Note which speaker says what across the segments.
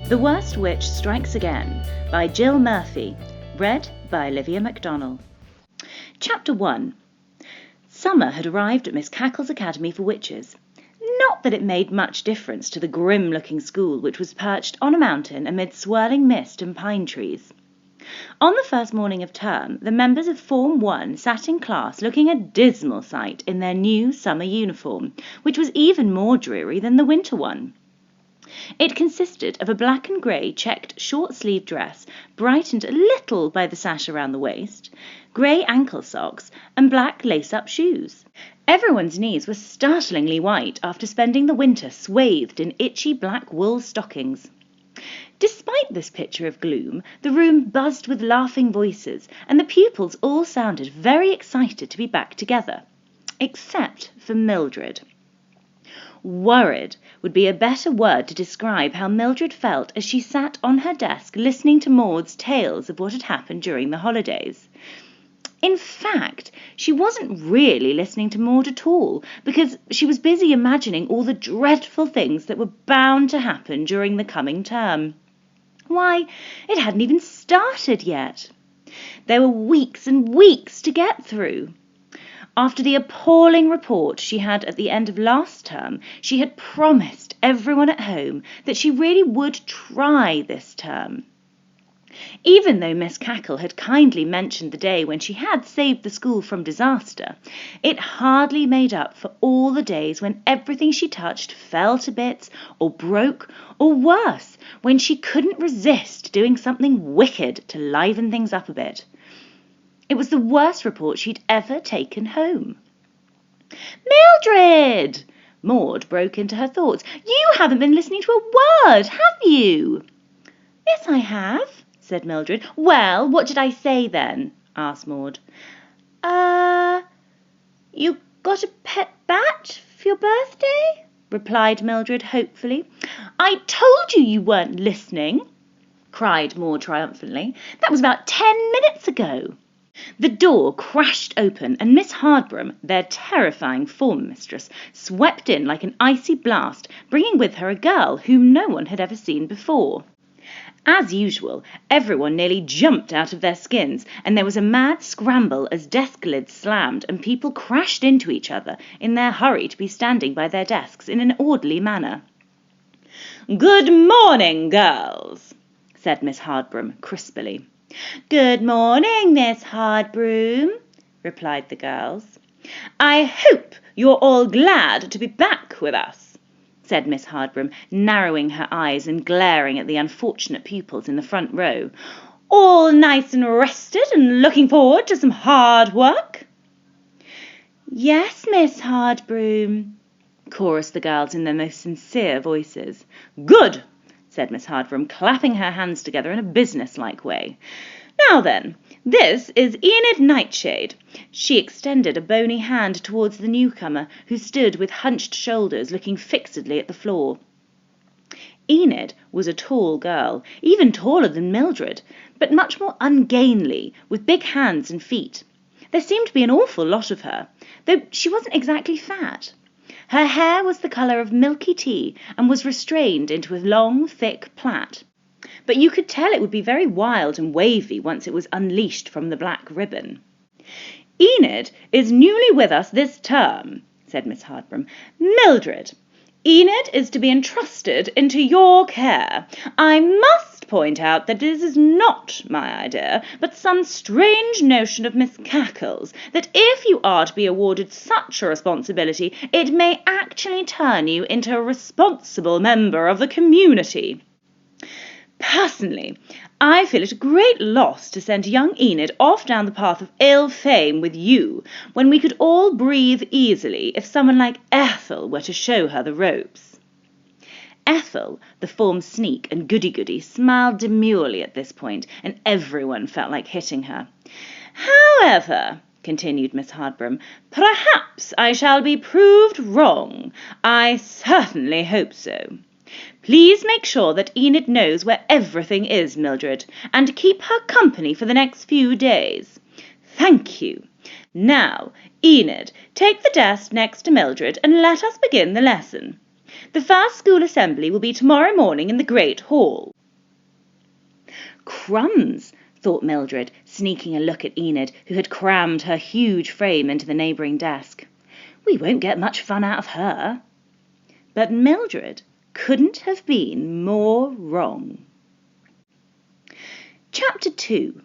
Speaker 1: The Worst Witch Strikes Again by Jill Murphy, read by Olivia MacDonald. Chapter 1. Summer had arrived at Miss Cackle's Academy for Witches. Not that it made much difference to the grim-looking school, which was perched on a mountain amid swirling mist and pine trees. On the first morning of term, the members of Form 1 sat in class looking a dismal sight in their new summer uniform, which was even more dreary than the winter one. It consisted of a black and grey checked short-sleeved dress, brightened a little by the sash around the waist, grey ankle socks, and black lace-up shoes. Everyone's knees were startlingly white after spending the winter swathed in itchy black wool stockings. Despite this picture of gloom, the room buzzed with laughing voices, and the pupils all sounded very excited to be back together, except for Mildred. Worried would be a better word to describe how Mildred felt as she sat on her desk listening to Maud's tales of what had happened during the holidays. In fact, she wasn't really listening to Maud at all, because she was busy imagining all the dreadful things that were bound to happen during the coming term. Why, it hadn't even started yet. There were weeks and weeks to get through. After the appalling report she had at the end of last term, she had promised everyone at home that she really would try this term. Even though Miss Cackle had kindly mentioned the day when she had saved the school from disaster, it hardly made up for all the days when everything she touched fell to bits or broke, or worse, when she couldn't resist doing something wicked to liven things up a bit. It was the worst report she'd ever taken home. "Mildred!" Maud broke into her thoughts. "You haven't been listening to a word, have you?" "Yes, I have," said Mildred. "Well, what did I say then?" asked Maud. You got a pet bat for your birthday?" replied Mildred hopefully. "I told you you weren't listening," cried Maud triumphantly. "That was about 10 minutes ago." The door crashed open and Miss Hardborough, their terrifying form mistress, swept in like an icy blast, bringing with her a girl whom no one had ever seen before. As usual, everyone nearly jumped out of their skins, and there was a mad scramble as desk lids slammed and people crashed into each other in their hurry to be standing by their desks in an orderly manner. "Good morning, girls," said Miss Hardborough crispily. "Good morning, Miss Hardborough," replied the girls. "I hope you're all glad to be back with us," said Miss Hardborough, narrowing her eyes and glaring at the unfortunate pupils in the front row. "All nice and rested and looking forward to some hard work?" "Yes, Miss Hardborough," chorused the girls in their most sincere voices. "Good!" said Miss Hardborough, clapping her hands together in a business-like way. "Now then, this is Enid Nightshade." She extended a bony hand towards the newcomer, who stood with hunched shoulders looking fixedly at the floor. Enid was a tall girl, even taller than Mildred, but much more ungainly, with big hands and feet. There seemed to be an awful lot of her, though she wasn't exactly fat. Her hair was the colour of milky tea and was restrained into a long, thick plait, but you could tell it would be very wild and wavy once it was unleashed from the black ribbon. "Enid is newly with us this term," said Miss Hardborough. "Mildred, Enid is to be entrusted into your care. I must point out that this is not my idea, but some strange notion of Miss Cackle's, that if you are to be awarded such a responsibility, it may actually turn you into a responsible member of the community. Personally, I feel it a great loss to send young Enid off down the path of ill fame with you, when we could all breathe easily if someone like Ethel were to show her the ropes." Ethel, the form sneak and goody-goody, smiled demurely at this point, and everyone felt like hitting her. "However," continued Miss Hardborough, "perhaps I shall be proved wrong. I certainly hope so. Please make sure that Enid knows where everything is, Mildred, and keep her company for the next few days. Thank you. Now, Enid, take the desk next to Mildred and let us begin the lesson. The first school assembly will be tomorrow morning in the Great Hall." Crumbs, thought Mildred, sneaking a look at Enid, who had crammed her huge frame into the neighbouring desk. We won't get much fun out of her. But Mildred couldn't have been more wrong. Chapter 2.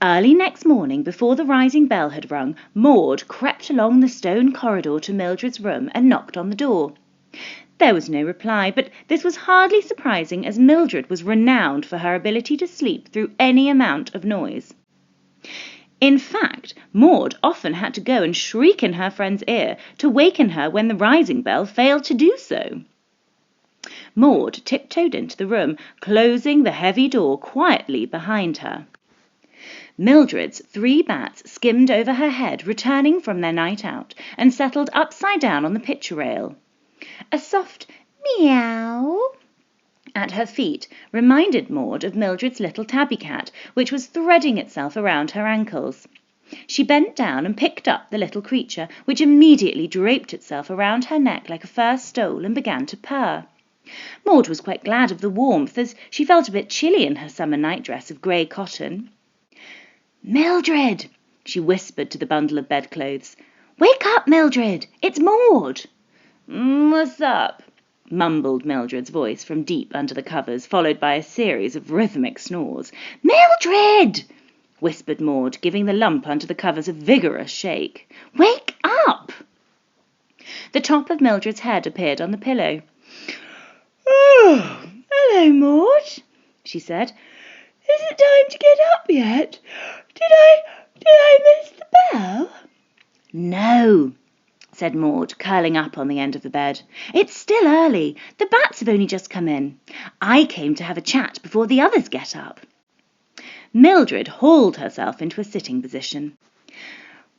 Speaker 1: Early next morning, before the rising bell had rung, Maud crept along the stone corridor to Mildred's room and knocked on the door. There was no reply, but this was hardly surprising, as Mildred was renowned for her ability to sleep through any amount of noise. In fact, Maud often had to go and shriek in her friend's ear to waken her when the rising bell failed to do so. Maud tiptoed into the room, closing the heavy door quietly behind her. Mildred's 3 bats skimmed over her head, returning from their night out, and settled upside down on the picture rail. A soft meow at her feet reminded Maud of Mildred's little tabby cat, which was threading itself around her ankles. She bent down and picked up the little creature, which immediately draped itself around her neck like a fur stole and began to purr. Maud was quite glad of the warmth, as she felt a bit chilly in her summer nightdress of grey cotton. "Mildred," she whispered to the bundle of bedclothes. "Wake up, Mildred! It's Maud!" "What's up?" mumbled Mildred's voice from deep under the covers, followed by a series of rhythmic snores. "Mildred!" whispered Maud, giving the lump under the covers a vigorous shake. "Wake up!" The top of Mildred's head appeared on the pillow. "Oh, hello, Maud," she said. "Is it time to get up yet? Did I miss the bell?" "No," said Maud, curling up on the end of the bed. "It's still early. The bats have only just come in. I came to have a chat before the others get up." Mildred hauled herself into a sitting position.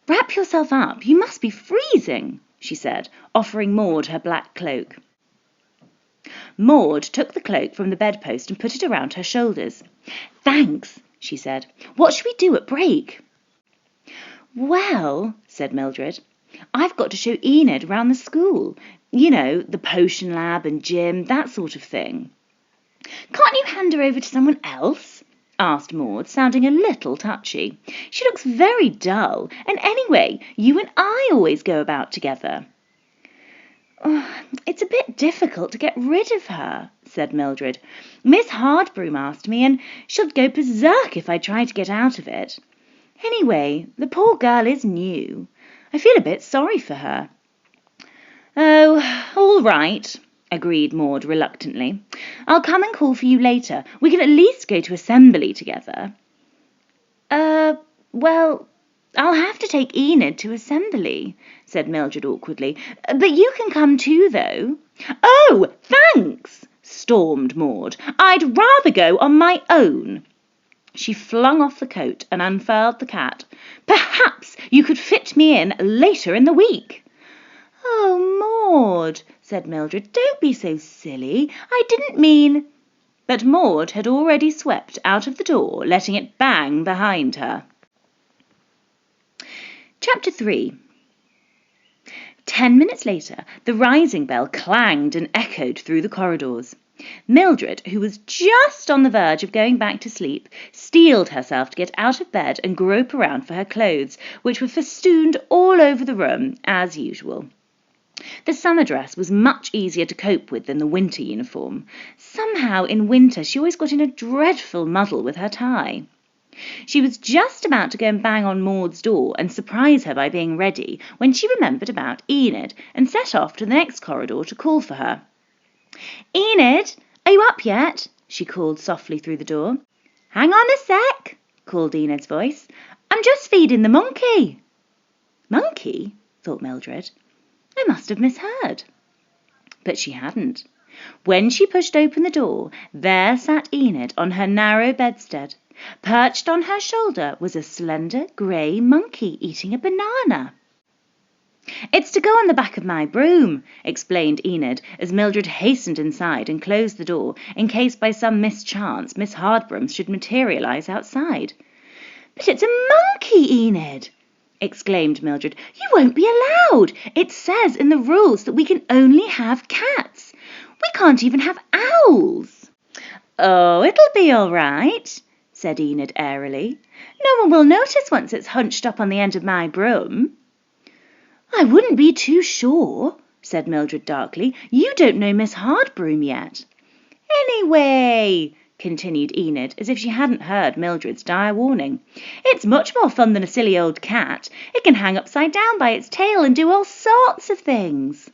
Speaker 1: "Wrap yourself up. You must be freezing," she said, offering Maud her black cloak. Maud took the cloak from the bedpost and put it around her shoulders. "Thanks," she said. "What shall we do at break?" "Well," said Mildred, "I've got to show Enid round the school. You know, the potion lab and gym, that sort of thing." "Can't you hand her over to someone else?" asked Maud, sounding a little touchy. "She looks very dull, and anyway, you and I always go about together." "It's a bit difficult to get rid of her," said Mildred. "Miss Hardbroom asked me, and she'll go berserk if I try to get out of it. Anyway, the poor girl is new. I feel a bit sorry for her." "Oh, all right," agreed Maud reluctantly. "I'll come and call for you later. We can at least go to assembly together." Well, I'll have to take Enid to assembly," said Mildred awkwardly. "But you can come too, though." "Oh, thanks!" stormed Maud. "I'd rather go on my own." She flung off the coat and unfurled the cat. "Perhaps you could fit me in later in the week." "Oh, Maud," said Mildred, "don't be so silly. I didn't mean—" But Maud had already swept out of the door, letting it bang behind her. Chapter 3. 10 minutes later, the rising bell clanged and echoed through the corridors. Mildred, who was just on the verge of going back to sleep, steeled herself to get out of bed and grope around for her clothes, which were festooned all over the room, as usual. The summer dress was much easier to cope with than the winter uniform. Somehow in winter she always got in a dreadful muddle with her tie. She was just about to go and bang on Maud's door and surprise her by being ready when she remembered about Enid and set off to the next corridor to call for her. "Enid, are you up yet?" she called softly through the door. "Hang on a sec," called Enid's voice. "I'm just feeding the monkey." "Monkey?" thought Mildred. "I must have misheard." But she hadn't. When she pushed open the door, there sat Enid on her narrow bedstead. Perched on her shoulder was a slender grey monkey eating a banana. "It's to go on the back of my broom," explained Enid, as Mildred hastened inside and closed the door in case by some mischance Miss Hardbroom should materialise outside. "But it's a monkey, Enid!" exclaimed Mildred. "You won't be allowed. It says in the rules that we can only have cats. We can't even have owls." Oh, it'll be all right, said Enid airily. No one will notice once it's hunched up on the end of my broom. I wouldn't be too sure, said Mildred darkly. You don't know Miss Hardbroom yet. Anyway, continued Enid, as if she hadn't heard Mildred's dire warning, it's much more fun than a silly old cat. It can hang upside down by its tail and do all sorts of things.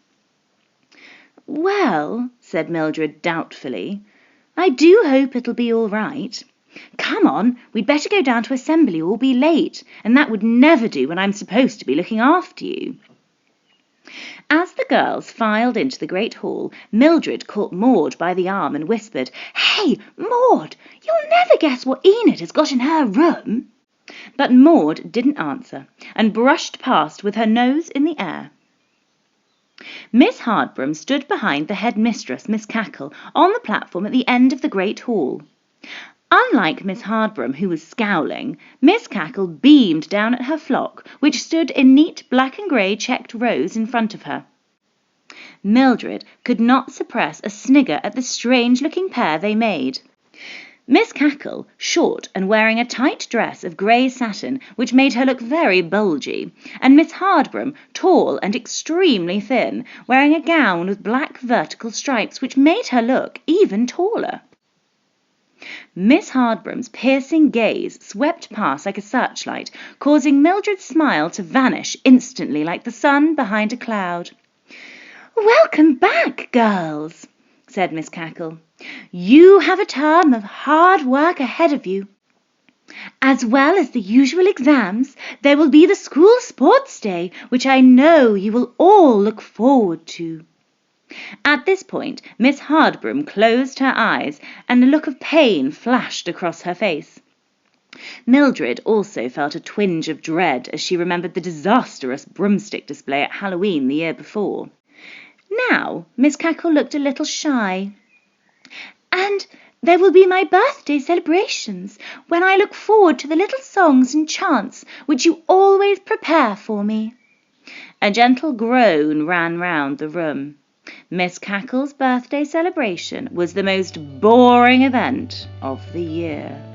Speaker 1: Well, said Mildred doubtfully, I do hope it'll be all right. Come on, we'd better go down to assembly or we'll be late, and that would never do when I'm supposed to be looking after you. As the girls filed into the great hall, Mildred caught Maud by the arm and whispered, Hey, Maud, you'll never guess what Enid has got in her room. But Maud didn't answer and brushed past with her nose in the air. Miss Hardbroom stood behind the headmistress, Miss Cackle, on the platform at the end of the great hall. Unlike Miss Hardbroom, who was scowling, Miss Cackle beamed down at her flock, which stood in neat black and grey checked rows in front of her. Mildred could not suppress a snigger at the strange-looking pair they made. Miss Cackle, short and wearing a tight dress of grey satin which made her look very bulgy, and Miss Hardbroom, tall and extremely thin, wearing a gown with black vertical stripes which made her look even taller. Miss Hardbroom's piercing gaze swept past like a searchlight, causing Mildred's smile to vanish instantly like the sun behind a cloud. "Welcome back, girls," said Miss Cackle. "You have a term of hard work ahead of you. As well as the usual exams, there will be the school sports day, which I know you will all look forward to." At this point, Miss Hardbroom closed her eyes, and a look of pain flashed across her face. Mildred also felt a twinge of dread as she remembered the disastrous broomstick display at Halloween the year before. Now, Miss Cackle looked a little shy. "And there will be my birthday celebrations, when I look forward to the little songs and chants which you always prepare for me." A gentle groan ran round the room. Miss Cackle's birthday celebration was the most boring event of the year.